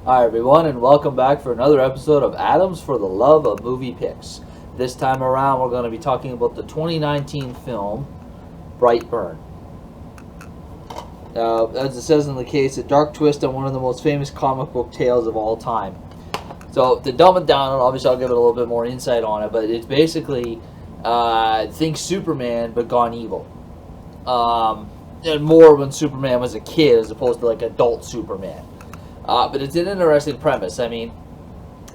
Hi everyone, and welcome back for another episode of Adams for the Love of Movie Picks. This time around, we're going to be talking about the 2019 film Brightburn. As it says in the case, a dark twist on one of the most famous comic book tales of all time. So to dumb it down, obviously I'll give it a little bit more insight on it, but it's basically think Superman but gone evil. And more when Superman was a kid as opposed to like adult Superman. But it's an interesting premise. I mean,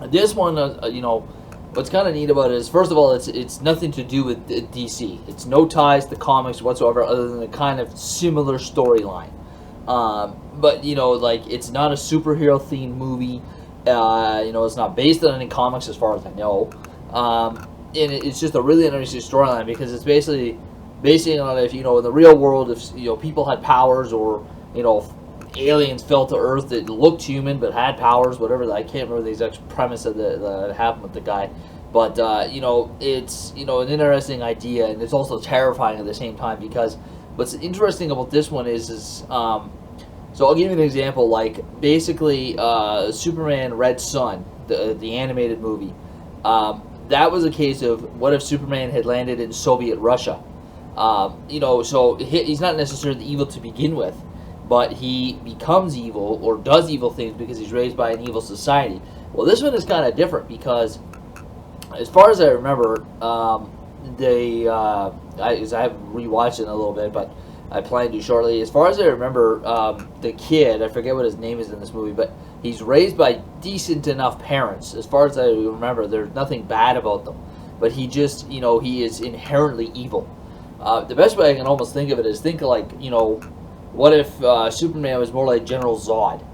this one, what's kind of neat about it is, first of all, it's nothing to do with DC. It's no ties to comics whatsoever, other than a kind of similar storyline. But it's not a superhero themed movie. It's not based on any comics as far as I know. And it's just a really interesting storyline because it's basically basing on if in the real world, if people had powers, or aliens fell to Earth that looked human but had powers, whatever. I can't remember the exact premise of that happened with the guy, but it's an interesting idea, and it's also terrifying at the same time because what's interesting about this one is so I'll give you an example. Like basically, Superman Red Son, the animated movie, that was a case of what if Superman had landed in Soviet Russia. So he's not necessarily evil to begin with, but he becomes evil or does evil things because he's raised by an evil society. Well, this one is kind of different because, as far as I remember, I haven't rewatched it in a little bit, but I plan to shortly. As far as I remember, the kid, I forget what his name is in this movie, but he's raised by decent enough parents. As far as I remember, there's nothing bad about them, but he just, he is inherently evil. The best way I can almost think of it is what if Superman was more like General Zod?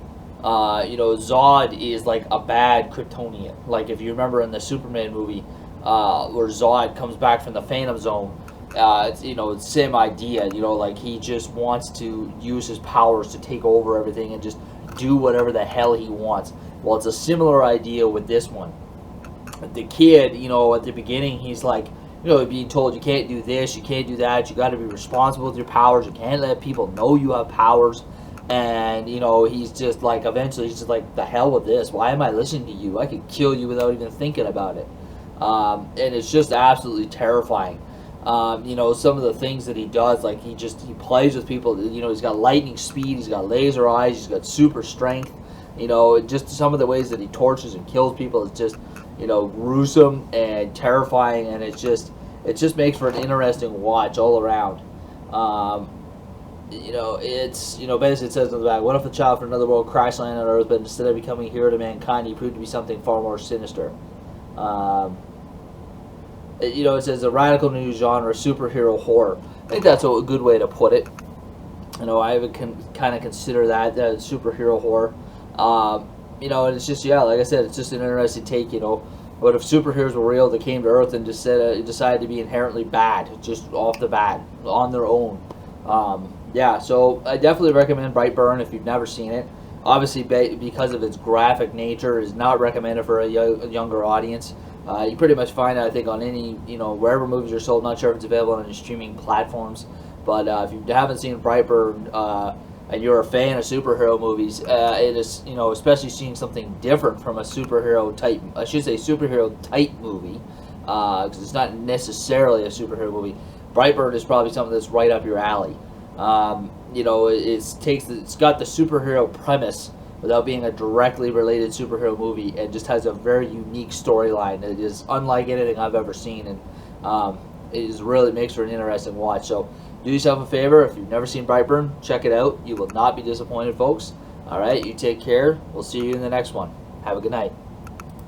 Zod is like a bad Kryptonian. Like if you remember in the Superman movie, where Zod comes back from the Phantom Zone, it's the same idea. Like he just wants to use his powers to take over everything and just do whatever the hell he wants. Well, it's a similar idea with this one. The kid, at the beginning, he's like, being told you can't do this, you can't do that, you got to be responsible with your powers, you can't let people know you have powers, and, he's just like, eventually he's just like, the hell with this, why am I listening to you, I could kill you without even thinking about it, and it's just absolutely terrifying. Some of the things that he does, like he plays with people, he's got lightning speed, he's got laser eyes, he's got super strength, just some of the ways that he tortures and kills people is just, gruesome and terrifying, and it just makes for an interesting watch all around. It's basically it says in the back, what if a child from another world crash landed on Earth, but instead of becoming a hero to mankind, he proved to be something far more sinister. It says a radical new genre, superhero horror. I think that's a good way to put it. I would kind of consider that superhero horror. And it's just, like I said, it's just an interesting take, What if superheroes were real, they came to Earth and just decided to be inherently bad, just off the bat, on their own. So I definitely recommend Brightburn if you've never seen it. Obviously, because of its graphic nature, it is not recommended for a younger audience. You pretty much find it, I think, on any, wherever movies are sold. Not sure if it's available on any streaming platforms. But if you haven't seen Brightburn, and you're a fan of superhero movies, it is, especially seeing something different from a superhero type movie, because it's not necessarily a superhero movie. Brightburn is probably something that's right up your alley. It's got the superhero premise without being a directly related superhero movie, and just has a very unique storyline. It is unlike anything I've ever seen, and it really makes for an interesting watch. So do yourself a favor, if you've never seen Brightburn, check it out. You will not be disappointed, folks. Alright, you take care. We'll see you in the next one. Have a good night.